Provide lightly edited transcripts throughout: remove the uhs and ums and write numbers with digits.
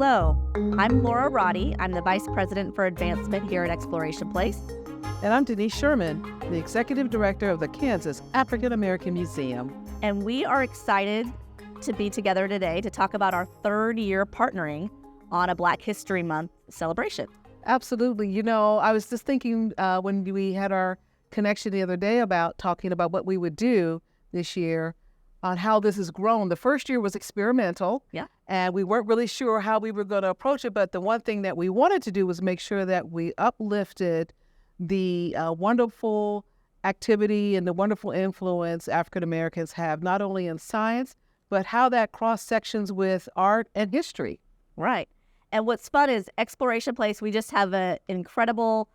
Hello, I'm Laura Roddy. I'm the Vice President for Advancement here at Exploration Place. And I'm Denise Sherman, the Executive Director of the Kansas African American Museum. And we are excited to be together today to talk about our third year partnering on a Black History Month celebration. Absolutely. You know, I was just thinking when we had our connection the other day about talking about what we would do this year on how this has grown. The first year was experimental. Yeah. And we weren't really sure how we were going to approach it. But the one thing that we wanted to do was make sure that we uplifted the wonderful activity and the wonderful influence African Americans have, not only in science, but how that cross sections with art and history. Right. And what's fun is Exploration Place, we just have an incredible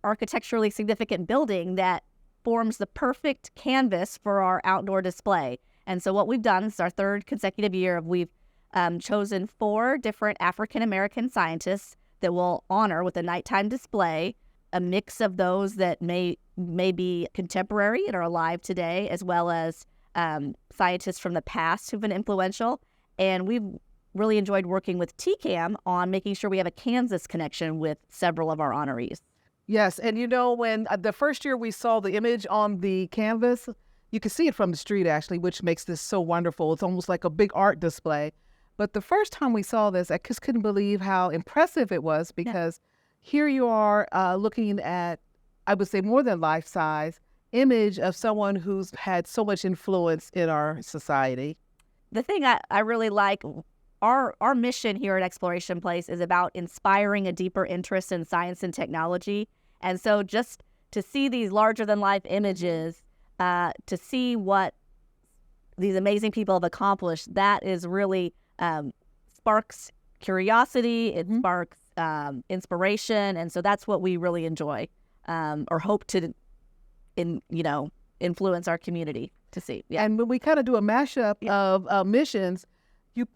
architecturally significant building that forms the perfect canvas for our outdoor display. And so what we've done, this is our third consecutive year, we've chosen 4 different African American scientists that we'll honor with a nighttime display, a mix of those that may be contemporary and are alive today, as well as scientists from the past who've been influential. And we've really enjoyed working with TCAM on making sure we have a Kansas connection with several of our honorees. Yes, and you know, when the first year we saw the image on the canvas, you can see it from the street actually, which makes this so wonderful. It's almost like a big art display. But the first time we saw this, I just couldn't believe how impressive it was, because here you are looking at, I would say, more than life-size image of someone who's had so much influence in our society. The thing I really like, our mission here at Exploration Place is about inspiring a deeper interest in science and technology. And so just to see these larger-than-life images, to see what these amazing people have accomplished, that is really sparks curiosity, it sparks inspiration, and so that's what we really enjoy or hope to influence our community to see. Yeah. And when we kind of do a mashup of missions, you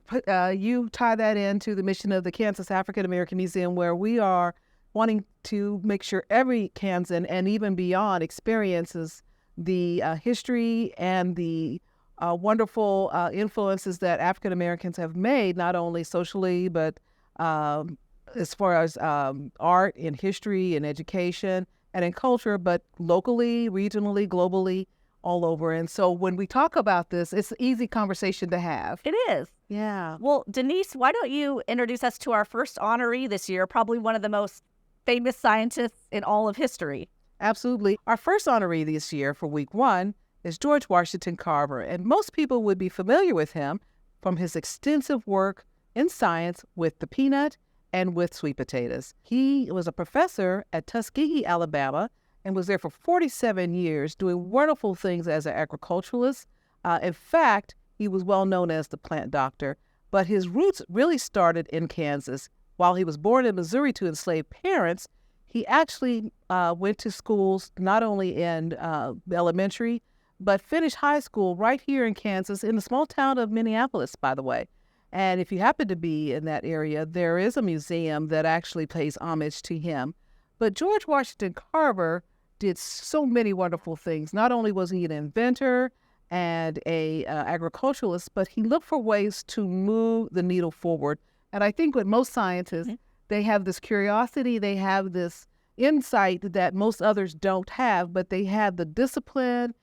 tie that into the mission of the Kansas African American Museum, where we are wanting to make sure every Kansan and even beyond experiences the history and the wonderful influences that African Americans have made, not only socially, but as far as art and history and education and in culture, but locally, regionally, globally, all over. And so when we talk about this, it's an easy conversation to have. It is. Yeah. Well, Denise, why don't you introduce us to our first honoree this year, probably one of the most famous scientists in all of history. Absolutely. Our first honoree this year for week 1 is George Washington Carver, and most people would be familiar with him from his extensive work in science with the peanut and with sweet potatoes. He was a professor at Tuskegee, Alabama, and was there for 47 years doing wonderful things as an agriculturalist. In fact, he was well known as the plant doctor, but his roots really started in Kansas. While he was born in Missouri to enslaved parents, he actually went to schools not only in elementary, but finished high school right here in Kansas, in the small town of Minneapolis, by the way. And if you happen to be in that area, there is a museum that actually pays homage to him. But George Washington Carver did so many wonderful things. Not only was he an inventor and a agriculturalist, but he looked for ways to move the needle forward. And I think with most scientists, they have this curiosity, they have this insight that most others don't have, but they have the discipline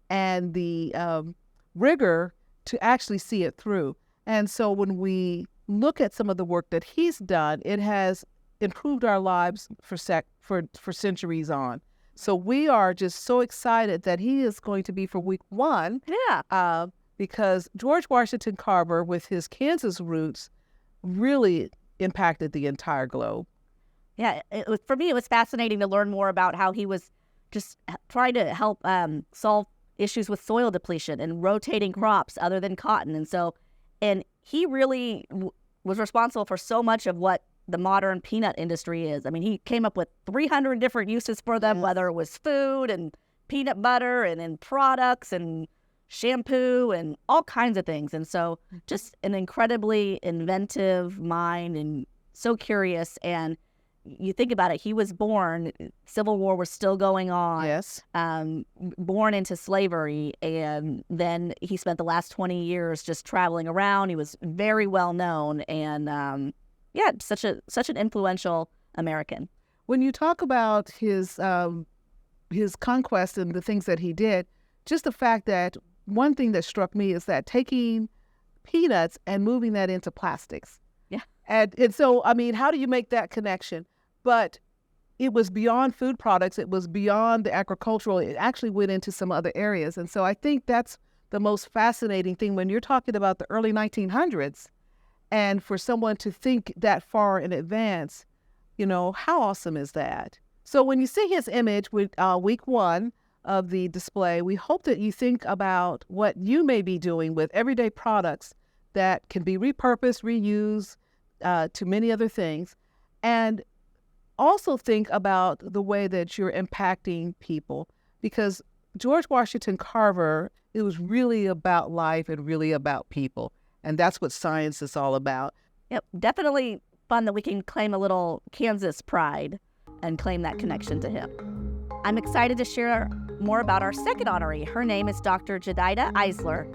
and the rigor to actually see it through. And so when we look at some of the work that he's done, it has improved our lives for centuries on. So we are just so excited that he is going to be for week 1. Yeah. Because George Washington Carver, with his Kansas roots, really impacted the entire globe. Yeah, for me, it was fascinating to learn more about how he was just trying to help solve issues with soil depletion and rotating crops other than cotton. And he really was responsible for so much of what the modern peanut industry is. I mean, he came up with 300 different uses for them, whether it was food and peanut butter and in products and shampoo and all kinds of things. And so just an incredibly inventive mind and so curious. And you think about it, he was born, Civil War was still going on. Yes. Born into slavery. And then he spent the last 20 years just traveling around. He was very well known. And yeah, such an influential American. When you talk about his conquest and the things that he did, just the fact that one thing that struck me is that taking peanuts and moving that into plastics. Yeah. And so, I mean, how do you make that connection? But it was beyond food products. It was beyond the agricultural. It actually went into some other areas. And so I think that's the most fascinating thing when you're talking about the early 1900s, and for someone to think that far in advance, you know, how awesome is that? So when you see his image with week one of the display, we hope that you think about what you may be doing with everyday products that can be repurposed, reused to many other things. And also think about the way that you're impacting people, because George Washington Carver, it was really about life and really about people. And that's what science is all about. Yep, definitely fun that we can claim a little Kansas pride and claim that connection to him. I'm excited to share more about our second honoree. Her name is Dr. Jadida Eiser.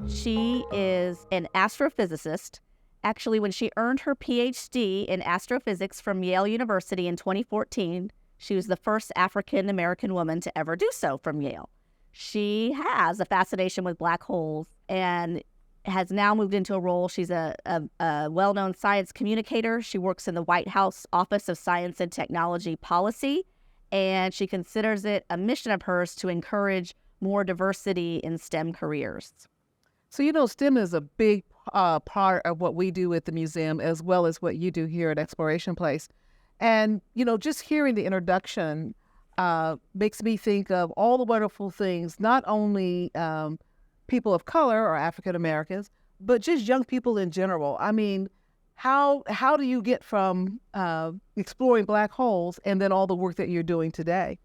She is an astrophysicist. Actually, when she earned her PhD in astrophysics from Yale University in 2014, she was the first African-American woman to ever do so from Yale. She has a fascination with black holes and has now moved into a role. She's a well-known science communicator. She works in the White House Office of Science and Technology Policy, and she considers it a mission of hers to encourage more diversity in STEM careers. So, you know, STEM is a big part of what we do at the museum, as well as what you do here at Exploration Place. And, you know, just hearing the introduction makes me think of all the wonderful things, not only people of color or African Americans, but just young people in general. I mean, how do you get from exploring black holes and then all the work that you're doing today?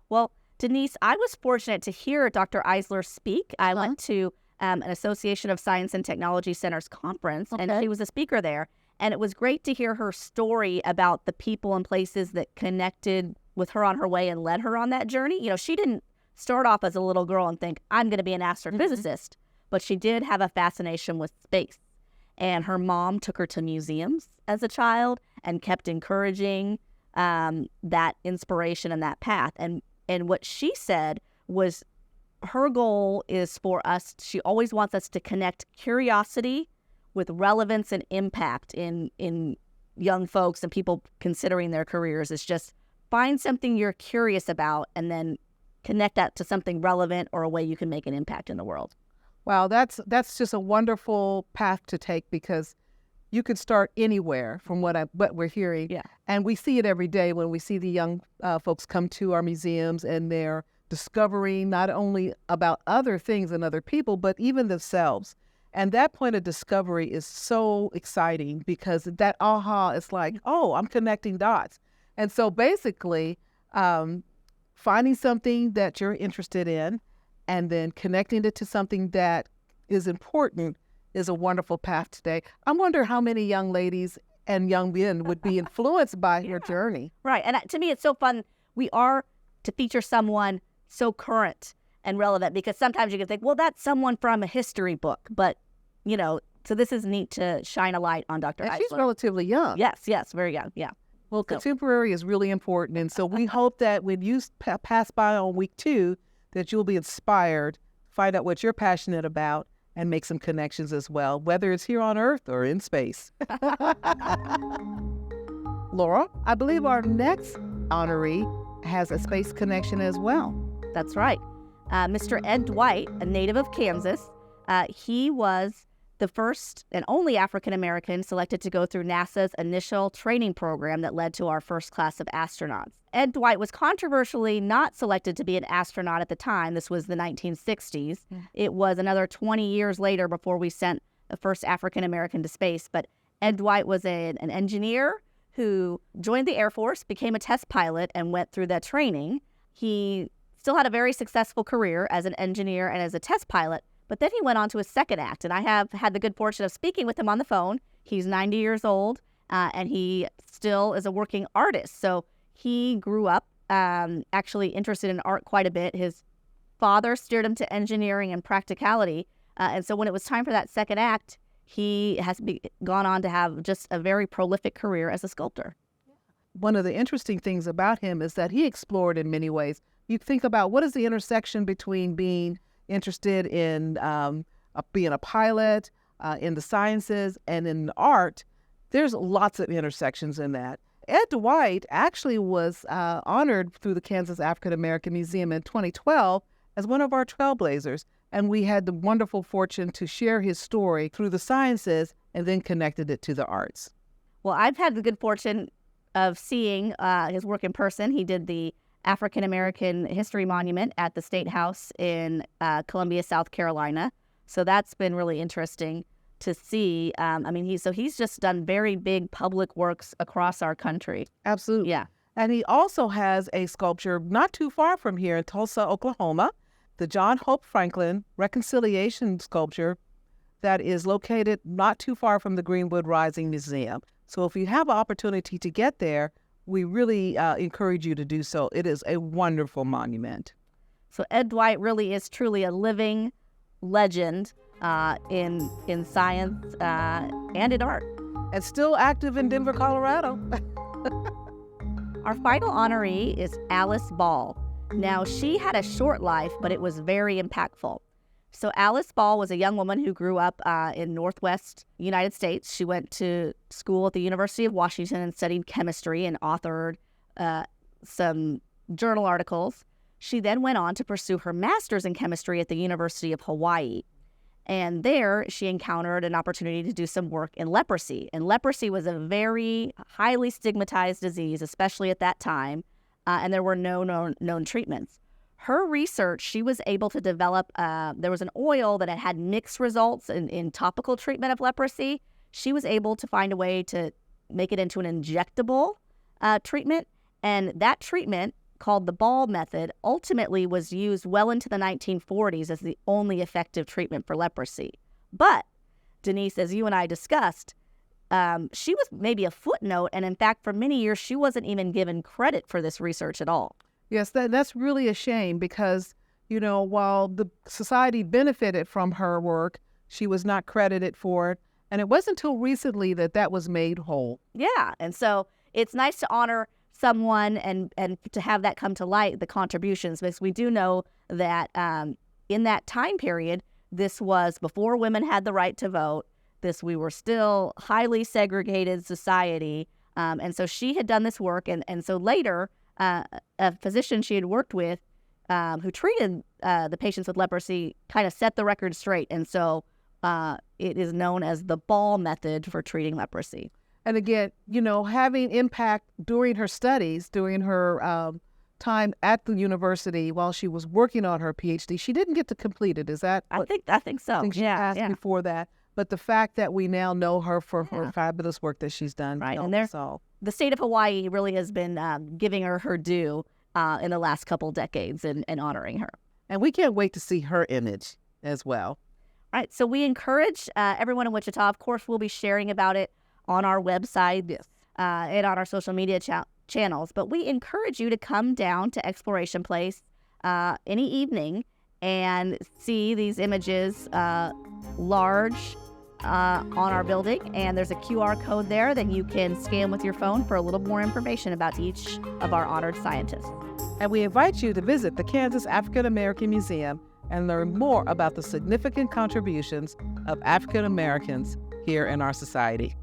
Well, Denise, I was fortunate to hear Dr. Eisler speak. I went to an Association of Science and Technology Centers conference, and she was a speaker there. And it was great to hear her story about the people and places that connected with her on her way and led her on that journey. You know, she didn't start off as a little girl and think, I'm going to be an astrophysicist, but she did have a fascination with space. And her mom took her to museums as a child and kept encouraging that inspiration and that path. And what she said was her goal is for us, she always wants us to connect curiosity with relevance and impact in young folks and people considering their careers. Is just find something you're curious about and then connect that to something relevant or a way you can make an impact in the world. Wow, that's just a wonderful path to take, because you could start anywhere from what we're hearing. Yeah. And we see it every day when we see the young folks come to our museums, and they're discovering not only about other things and other people, but even themselves. And that point of discovery is so exciting, because that aha is like, oh, I'm connecting dots. And so basically, finding something that you're interested in and then connecting it to something that is important is a wonderful path today. I wonder how many young ladies and young men would be influenced by your journey. Right. And to me, it's so fun. We are to feature someone so current and relevant, because sometimes you can think, well, that's someone from a history book. But, you know, so this is neat to shine a light on Dr. And Eisler. she's relatively young. Yes, very young. Yeah. Well, contemporary is really important. And so we hope that when you pass by on week 2, that you'll be inspired, find out what you're passionate about, and make some connections as well, whether it's here on Earth or in space. Laura, I believe our next honoree has a space connection as well. That's right. Mr. Ed Dwight, a native of Kansas, he was the first and only African-American selected to go through NASA's initial training program that led to our first class of astronauts. Ed Dwight was controversially not selected to be an astronaut at the time. This was the 1960s. Yeah. It was another 20 years later before we sent the first African-American to space. But Ed Dwight was an engineer who joined the Air Force, became a test pilot, and went through that training. He still had a very successful career as an engineer and as a test pilot, but then he went on to his second act, and I have had the good fortune of speaking with him on the phone. He's 90 years old, and he still is a working artist. So he grew up actually interested in art quite a bit. His father steered him to engineering and practicality, and so when it was time for that second act, he has gone on to have just a very prolific career as a sculptor. One of the interesting things about him is that he explored in many ways. You think about what is the intersection between being interested in being a pilot, in the sciences, and in art. There's lots of intersections in that. Ed Dwight actually was honored through the Kansas African American Museum in 2012 as one of our trailblazers. And we had the wonderful fortune to share his story through the sciences and then connected it to the arts. Well, I've had the good fortune of seeing his work in person. He did the African American History Monument at the State House in Columbia, South Carolina. So that's been really interesting to see. He's just done very big public works across our country. Absolutely. Yeah. And he also has a sculpture not too far from here in Tulsa, Oklahoma, the John Hope Franklin Reconciliation Sculpture that is located not too far from the Greenwood Rising Museum. So if you have an opportunity to get there, we really encourage you to do so. It is a wonderful monument. So Ed Dwight really is truly a living legend in science and in art. And still active in Denver, Colorado. Our final honoree is Alice Ball. Now, she had a short life, but it was very impactful. So Alice Ball was a young woman who grew up in Northwest United States. She went to school at the University of Washington and studied chemistry and authored some journal articles. She then went on to pursue her master's in chemistry at the University of Hawaii. And there she encountered an opportunity to do some work in leprosy. And leprosy was a very highly stigmatized disease, especially at that time, and there were no known treatments. Her research, she was able to develop, there was an oil that had mixed results in topical treatment of leprosy. She was able to find a way to make it into an injectable treatment. And that treatment, called the Ball method, ultimately was used well into the 1940s as the only effective treatment for leprosy. But, Denise, as you and I discussed, she was maybe a footnote, and in fact, for many years, she wasn't even given credit for this research at all. Yes, that's really a shame because, while the society benefited from her work, she was not credited for it. And it wasn't until recently that was made whole. Yeah, and so it's nice to honor someone and to have that come to light, the contributions, because we do know that in that time period, this was before women had the right to vote. We were still highly segregated society. And so she had done this work. And so later, a physician she had worked with who treated the patients with leprosy kind of set the record straight. And so it is known as the Ball method for treating leprosy. And again, having impact during her studies, during her time at the university while she was working on her PhD, she didn't get to complete it. Is that? I think so. I think she asked before that. But the fact that we now know her for her fabulous work that she's done. Right. And the state of Hawaii really has been giving her due in the last couple decades and honoring her. And we can't wait to see her image as well. Right. So we encourage everyone in Wichita. Of course, we'll be sharing about it on our website and on our social media channels. But we encourage you to come down to Exploration Place any evening and see these images large on our building. And there's a QR code there that you can scan with your phone for a little more information about each of our honored scientists. And we invite you to visit the Kansas African American Museum and learn more about the significant contributions of African Americans here in our society.